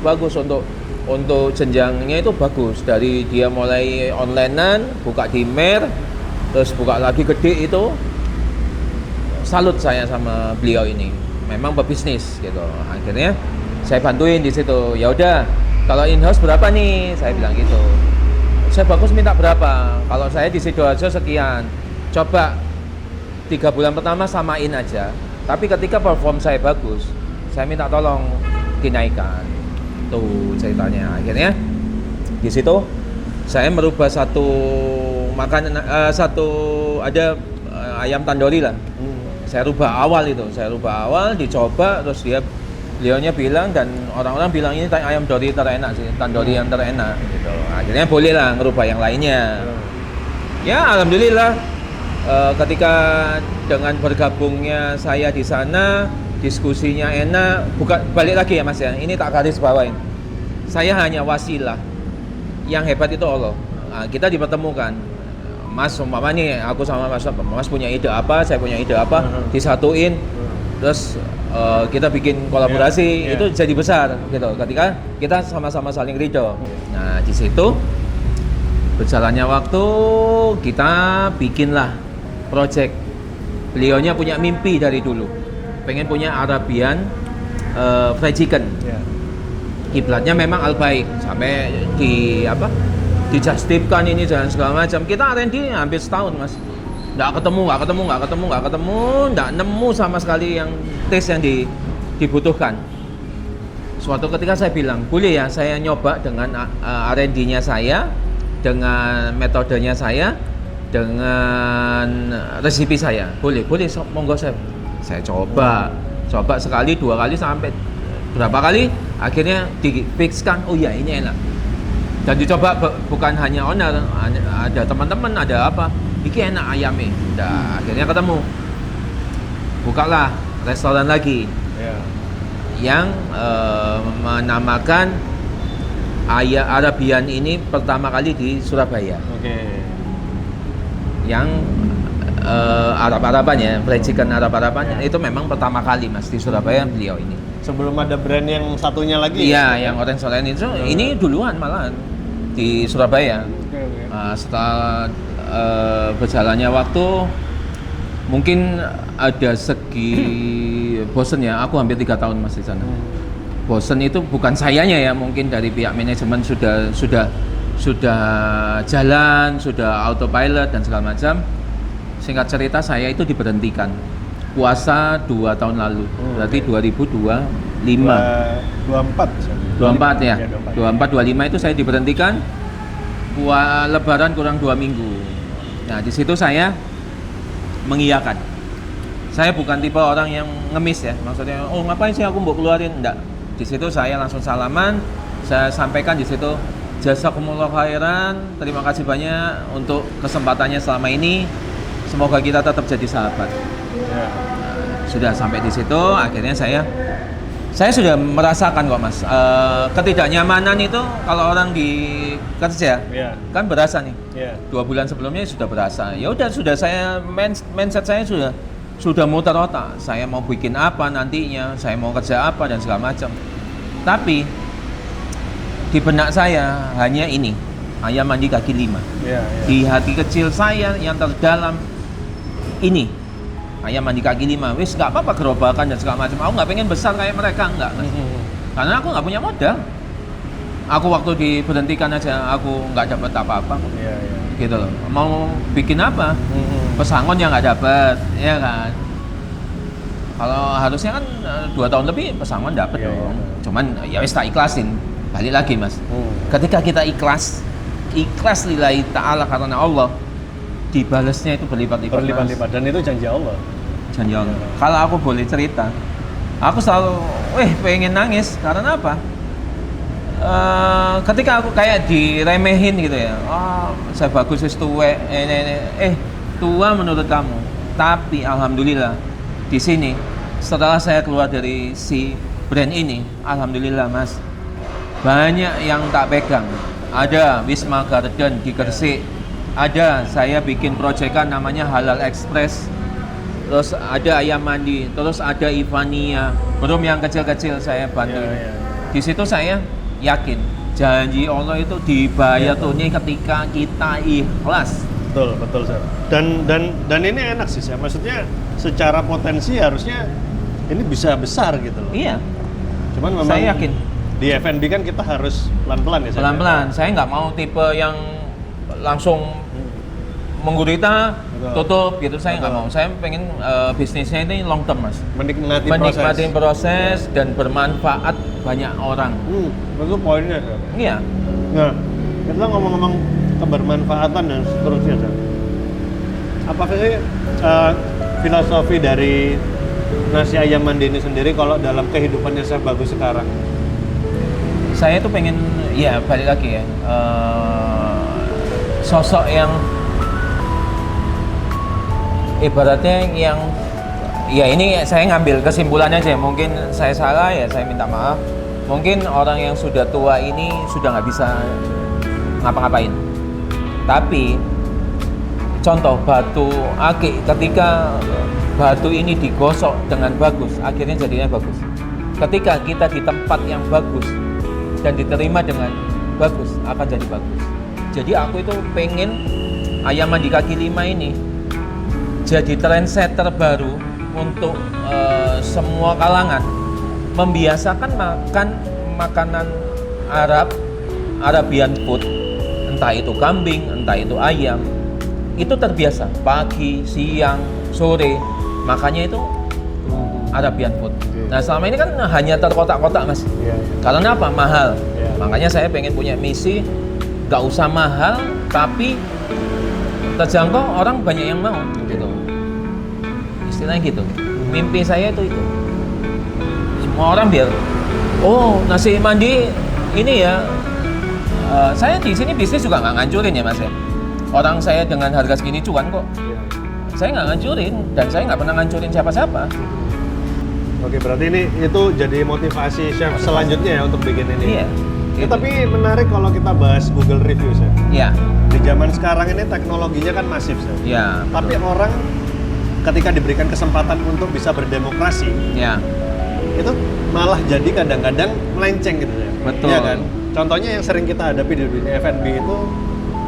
untuk jenjangnya itu bagus. Dari dia mulai onlinean, buka di Mer, terus buka lagi gede itu. Salut saya sama beliau ini. Memang pebisnis gitu. Akhirnya saya bantuin di situ. Ya udah, kalau in-house berapa nih? Saya bilang gitu. Saya bagus minta berapa? Kalau saya di Sidoarjo sekian. Coba 3 bulan pertama samain aja. Tapi ketika perform saya bagus, saya minta tolong dinaikkan. Tuh ceritanya. Akhirnya di situ saya merubah satu makanan, ada ayam tandori lah. Saya rubah awal, dicoba, terus beliaunya bilang dan orang-orang bilang ini ayam tandori terenak sih, tandori yang terenak gitu. Akhirnya boleh lah ngerubah yang lainnya. Ya alhamdulillah, ketika dengan bergabungnya saya di sana, diskusinya enak. Balik lagi ya mas ya, ini tak garis bawain. Saya hanya wasilah, yang hebat itu Allah. Nah, kita dipertemukan. Mas umpama nih, aku sama mas punya ide apa, saya punya ide apa, disatuin, terus kita bikin kolaborasi, itu jadi besar gitu. Ketika kita sama-sama saling ridho. Nah di situ berjalannya waktu, kita bikinlah project. Beliaunya punya mimpi dari dulu, pengen punya Arabian fried chicken. Kiblatnya memang Al-Baik, sampai dijustifkan ini dan segala macam. Kita R&D hampir setahun mas, nggak ketemu, nggak nemu sama sekali yang taste yang dibutuhkan. suatu ketika saya bilang, boleh ya saya nyoba dengan R&D-nya saya, dengan metodenya saya, dengan resipi saya. Boleh, monggo saya coba sekali, 2 kali, sampai berapa kali, akhirnya di-fixkan, oh ya ini enak. Dan dicoba bukan hanya owner, ada teman-teman, ada apa, ini enak ayamnya. Nah, akhirnya ketemu, bukalah restoran lagi yang menamakan Arabian ini pertama kali di Surabaya. Yang Arab-Araban ya, fried chicken Arab-Araban itu memang pertama kali Mas di Surabaya beliau ini. Sebelum ada brand yang satunya lagi? Iya, yang Orange Oranye itu ini duluan malahan di Surabaya. Setelah berjalannya waktu, mungkin ada segi bosen ya. Aku hampir 3 tahun Mas di sana. Bosen itu bukan sayanya ya, mungkin dari pihak manajemen sudah jalan, sudah autopilot dan segala macam. Singkat cerita, saya itu diberhentikan puasa 2 tahun lalu, berarti 2025. 24 ya, 24-25 itu saya diberhentikan. Lebaran kurang 2 minggu. Nah, di situ saya mengiyakan. Saya bukan tipe orang yang ngemis ya, maksudnya, oh ngapain sih aku mau keluarin, enggak. Di situ saya langsung salaman, saya sampaikan di situ, jazakumullah khairan, terima kasih banyak untuk kesempatannya selama ini. Semoga kita tetap jadi sahabat. Nah, sudah sampai di situ, akhirnya saya sudah merasakan kok Mas, ketidaknyamanan itu kalau orang di kerja kan berasa nih. 2 bulan sebelumnya sudah berasa. Ya udah, sudah saya mindset saya sudah muter otak. Saya mau bikin apa nantinya, saya mau kerja apa dan segala macam. Tapi di benak saya hanya ini, ayam mandi kaki 5. Di hati kecil saya yang terdalam ini, ayam mandi kaki 5. Wis nggak apa-apa gerobakan dan segala macam. Aku nggak pengen besar kayak mereka, enggak. Karena aku nggak punya modal. Aku waktu diberhentikan aja aku nggak dapat apa-apa. Gitu loh. Mau bikin apa? Pesangon yang nggak dapat, ya kan? Kalau harusnya kan 2 tahun lebih pesangon dapat dong. Cuman ya wis tak ikhlasin. Balik lagi Mas. Ketika kita ikhlas lillahi ta'ala karena Allah, dibalasnya itu berlipat-lipat. Dan itu janji Allah. Janji Allah. Kalau aku boleh cerita, aku selalu pengen nangis karena apa? Ketika aku kayak diremehin gitu ya. Saya bagus wis tuwek, tua menurut kamu. Tapi alhamdulillah di sini setelah saya keluar dari si brand ini, alhamdulillah Mas, banyak yang tak pegang. Ada Wisma Garden di Gresik, ada saya bikin proyekan namanya Halal Express, terus ada ayam mandi, terus ada Ivania, belum yang kecil-kecil saya bantu. Di situ saya yakin janji Allah itu dibayar tuhnya ketika kita ikhlas. Betul Sir. Dan ini enak sih, saya maksudnya secara potensi harusnya ini bisa besar gitu loh. Iya. Cuman memang saya yakin di F&B kan kita harus pelan-pelan ya. Pelan-pelan. Saya nggak mau tipe yang langsung menggurita tutup gitu. Saya nggak mau. Saya pengen bisnisnya ini long term Mas. Menikmati proses dan bermanfaat banyak orang. Itu poinnya Sir. Iya. Nah, kita ngomong-ngomong kebermanfaatan dan seterusnya Sir. Apa sih filosofi dari nasi ayam mandi ini sendiri kalau dalam kehidupannya Chef Bagus sekarang? Saya tuh pengen, ya balik lagi ya, sosok yang ibaratnya yang, ya ini saya ngambil kesimpulannya aja, mungkin saya salah ya saya minta maaf. Mungkin orang yang sudah tua ini sudah nggak bisa ngapa-ngapain. Tapi contoh batu akik, ketika batu ini digosok dengan bagus, akhirnya jadinya bagus. Ketika kita di tempat yang bagus dan diterima dengan bagus, akan jadi bagus. Jadi aku itu pengen ayam mandi kaki 5 ini jadi trendsetter baru untuk semua kalangan, membiasakan makan makanan Arabian food, entah itu kambing, entah itu ayam, itu terbiasa pagi, siang, sore, makanya itu Arabian food. Oke. Nah selama ini kan hanya terkotak-kotak mas. Iya, iya. Karena apa? Mahal. Iya. Makanya saya pengen punya misi, nggak usah mahal, tapi terjangkau, orang banyak yang mau. Gitu. Istilahnya gitu. Mimpi saya itu. Semua orang biar, oh nasi mandi ini ya. Saya di sini bisnis juga nggak ngancurin ya mas ya. Orang saya dengan harga segini cuan kok. Iya. Saya nggak ngancurin dan saya nggak pernah ngancurin siapa-siapa. Oke, berarti ini itu jadi motivasi chef selanjutnya ya untuk bikin ini. Iya. Ya, tapi menarik kalau kita bahas Google Review, Chef. Iya. Di zaman sekarang ini teknologinya kan masif, Chef. Iya. Tapi orang ketika diberikan kesempatan untuk bisa berdemokrasi, Iya. itu malah jadi kadang-kadang melenceng gitu ya. Betul. Iya kan? Contohnya yang sering kita hadapi di dunia F&B itu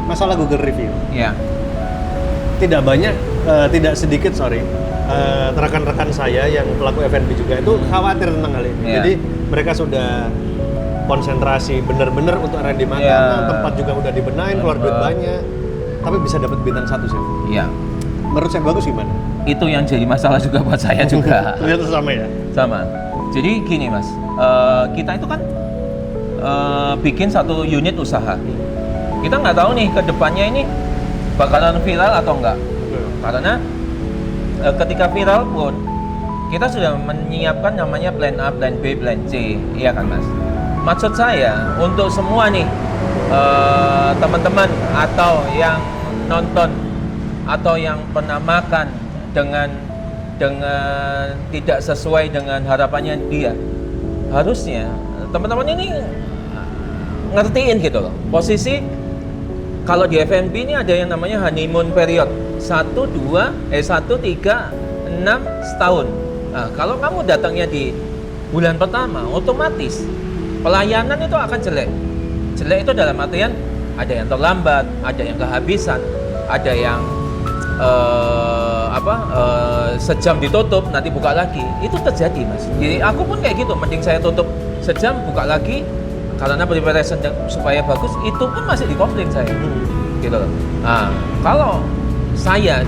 masalah Google Review. Iya. Tidak banyak, tidak sedikit rekan-rekan saya yang pelaku F&B juga itu khawatir tentang hal ini. Iya. Jadi mereka sudah konsentrasi benar-benar untuk R&D makanan, Iya. tempat juga udah dibenahin, keluar duit banyak, tapi bisa dapat bintang 1 sih. Iya. Menurut saya bagus gimana? Itu yang jadi masalah juga buat saya juga. Ternyata sama ya? Sama. Jadi gini mas, kita itu kan bikin satu unit usaha. Kita nggak tahu nih ke depannya ini bakalan viral atau enggak. Karena ketika viral pun kita sudah menyiapkan namanya plan A, plan B, plan C, iya kan mas? Maksud saya untuk semua nih teman-teman atau yang nonton atau yang pernah makan dengan tidak sesuai dengan harapannya dia, harusnya teman-teman ini ngertiin gitu loh. Posisi kalau di F&B ini ada yang namanya honeymoon period 1, 3, 6 setahun. Nah, kalau kamu datangnya di bulan pertama, otomatis pelayanan itu akan jelek. Jelek itu dalam artian ada yang terlambat, ada yang kehabisan, ada yang sejam ditutup nanti buka lagi. Itu terjadi mas. Jadi aku pun kayak gitu, mending saya tutup sejam buka lagi karena preparation supaya bagus, itu pun masih dikomplain saya. Gitu loh. Nah, kalau saya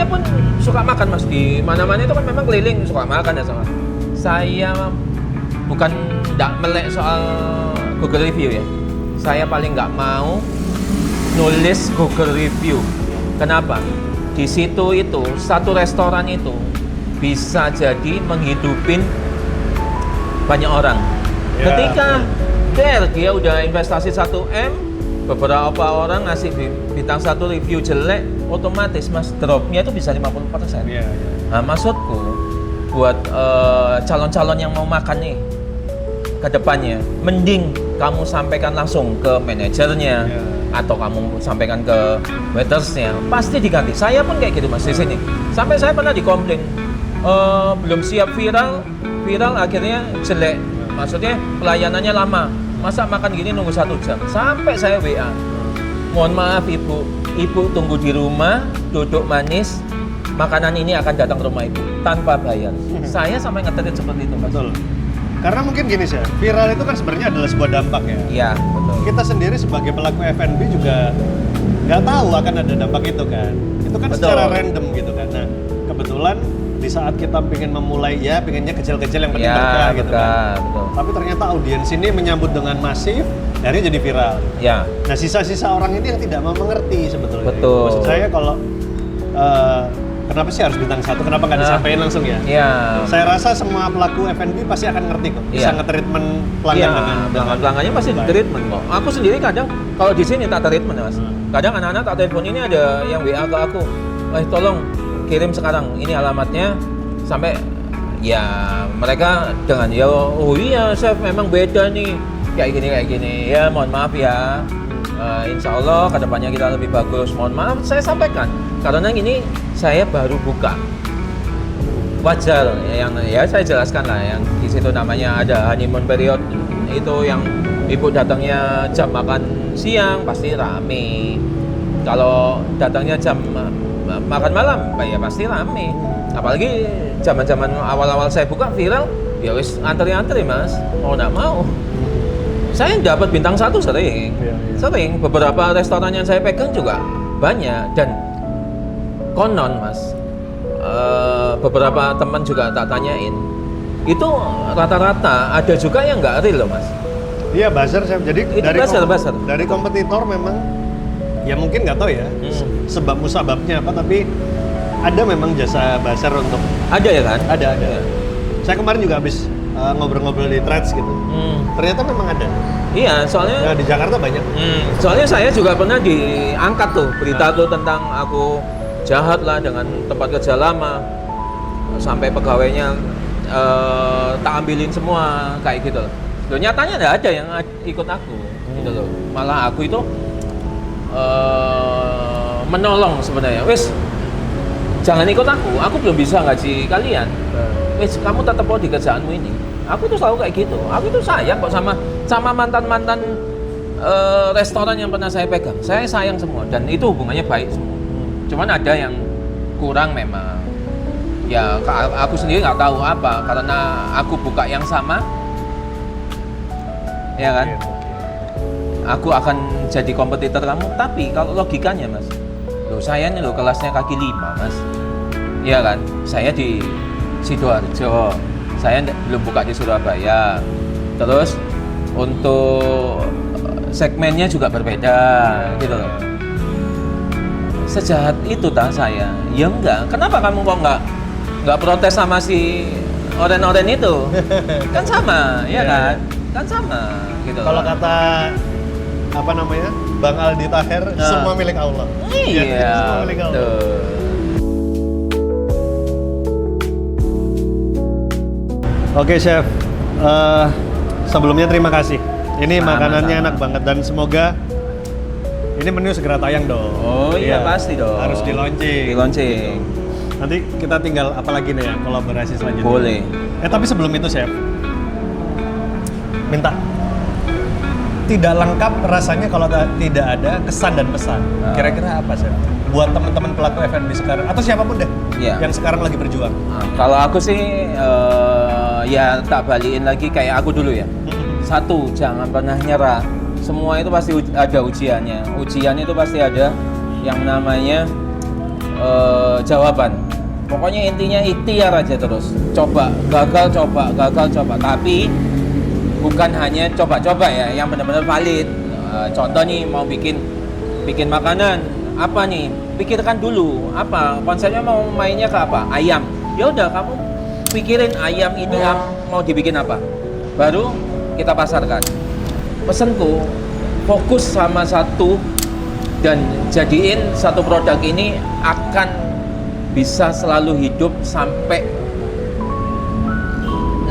pun suka makan mas, di mana-mana itu kan memang keliling suka makan ya sama. Saya bukan nggak melek soal Google Review ya. Saya paling nggak mau nulis Google Review. Kenapa? Di situ itu satu restoran itu bisa jadi menghidupin banyak orang. Ya. Ketika dia udah investasi 1M, beberapa orang ngasih bintang 1 review jelek, otomatis mas dropnya itu bisa 50%. Iya, iya. Nah maksudku buat calon-calon yang mau makan nih ke depannya, mending kamu sampaikan langsung ke manajernya atau kamu sampaikan ke waitersnya, pasti diganti. Saya pun kayak gitu mas di sini. Sampai saya pernah dikomplain belum siap viral akhirnya jelek. Maksudnya pelayanannya lama. Masa makan gini nunggu 1 jam? Sampai saya WA. Mohon maaf ibu tunggu di rumah, duduk manis. Makanan ini akan datang ke rumah ibu tanpa bayar. Saya sampai ngeterit seperti itu mas. Betul. Karena mungkin gini sih, viral itu kan sebenarnya adalah sebuah dampak ya. Iya betul. Kita sendiri sebagai pelaku F&B juga nggak tahu akan ada dampak itu kan. Itu kan Betul. secara random gitu kan. Nah, kebetulan di saat kita pengen memulai ya, pengennya kecil-kecil yang penting berkah gitu kan. Betul. Tapi ternyata audiens ini menyambut dengan masif, akhirnya jadi viral. Ya. Nah, sisa-sisa orang ini yang tidak mau mengerti sebetulnya. Betul. Maksud saya kalau kenapa sih harus bintang 1? Kenapa nggak disampaikan langsung ya? Iya. Saya rasa semua pelaku F&B pasti akan ngerti kok. Bisa Iya. nge-treatment pelanggan dengan pelanggannya pasti di baik. treatment kok. Aku sendiri kadang kalau di sini tak treatment mas. Kadang anak-anak tak telepon, ini ada yang WA ke aku, tolong kirim sekarang ini alamatnya, sampai ya mereka dengan ya oh iya chef memang beda nih kayak gini ya, mohon maaf ya. Insya Allah kedepannya kita lebih bagus. Mohon maaf saya sampaikan karena ini saya baru buka. Wajar yang ya saya jelaskan lah, yang di situ namanya ada honeymoon period, itu yang ibu datangnya jam makan siang pasti rame. Kalau datangnya jam makan malam ya pasti rame. Apalagi zaman-zaman awal-awal saya buka viral, ya wis antri-antri mas, mau nggak mau. Saya dapat bintang 1 sering. Sering, beberapa restoran yang saya pegang juga banyak. Dan konon mas, beberapa teman juga tak tanyain, itu rata-rata ada juga yang nggak real loh mas. Iya buzzer chef. Jadi Itu buzzer. dari kompetitor memang ya mungkin nggak tahu ya sebab musababnya apa, tapi ada memang jasa buzzer untuk Ada ya kan? ada. Saya kemarin juga habis ngobrol-ngobrol di Threads gitu. Ternyata memang ada. Iya, soalnya Nah, di Jakarta banyak. soalnya saya juga pernah diangkat tuh berita tuh tentang aku jahat lah dengan tempat kerja lama, sampai pegawainya tak ambilin semua kayak gitu loh. Loh, nyatanya nggak ada yang ikut aku gitu loh. Malah aku itu menolong sebenarnya. Wes, jangan ikut aku belum bisa gaji kalian. Wes, kamu tetap mau di kerjaanmu ini. Aku tuh selalu kayak gitu. Aku tuh sayang kok sama mantan restoran yang pernah saya pegang. Saya sayang semua dan itu hubungannya baik semua. Cuman ada yang kurang memang. Ya aku sendiri nggak tahu apa, karena aku buka yang sama, ya kan? Aku akan jadi kompetitor kamu. Tapi kalau logikanya mas, loh saya nih loh kelasnya kaki 5 mas, iya kan? Saya di Sidoarjo, saya belum buka di Surabaya. Terus untuk segmennya juga berbeda gitu loh. Sejahat itu tak saya? Ya enggak. Kenapa kamu kok nggak protes sama si oren-oren itu? Kan sama, ya kan? Kan sama gitu. Kalau kata apa namanya Bang Aldi Taher, semua milik Allah. Iya, semua milik Allah. betul. Oke chef, sebelumnya terima kasih. Ini Sama-sama. makanannya enak banget dan semoga ini menu segera tayang dong. Oh iya, pasti dong. Harus di launching. Di launching. Nanti kita tinggal apa lagi nih ya kolaborasi selanjutnya. Boleh. Tapi sebelum itu chef, minta tidak lengkap rasanya kalau tidak ada kesan dan pesan. Kira-kira apa chef? Buat teman-teman pelaku F&B sekarang atau siapapun deh yang sekarang lagi berjuang. Nah, kalau aku sih ya tak balikin lagi kayak aku dulu ya. Satu, jangan pernah nyerah. Semua itu pasti ada ujiannya. Ujiannya itu pasti ada yang namanya jawaban. Pokoknya intinya ikhtiar aja terus. Coba, gagal coba, gagal coba. Tapi bukan hanya coba-coba ya, yang benar-benar valid. Contoh nih mau bikin makanan apa nih? Pikirkan dulu apa konsepnya, mau mainnya ke apa? Ayam. Ya udah kamu pikirin ayam ini mau dibikin apa. Baru kita pasarkan. Pesanku fokus sama satu dan jadiin satu produk ini akan bisa selalu hidup sampai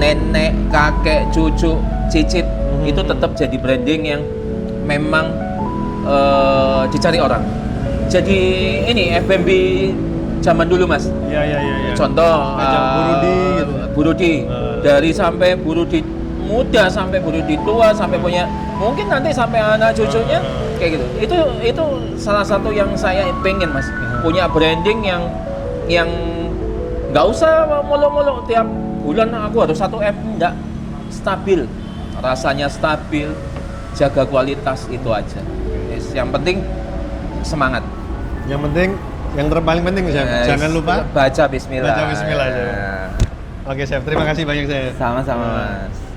nenek, kakek, cucu, cicit. Itu tetap jadi branding yang memang dicari orang. Jadi ini F&B zaman dulu mas. Iya. Contoh Bu Rudi gitu. Bu Rudi dari sampai Bu Rudi muda sampai Bu Rudi tua sampai punya mungkin nanti sampai anak cucunya kayak gitu. Itu salah satu yang saya pengen mas, punya branding yang nggak usah mulu-mulu tiap bulan aku harus 1M, enggak, stabil, rasanya stabil, jaga kualitas, itu aja. Yang penting semangat. Yang penting, yang paling penting chef, jangan lupa baca bismillah. Baca bismillah chef. Oke chef, terima kasih banyak chef. Sama-sama mas.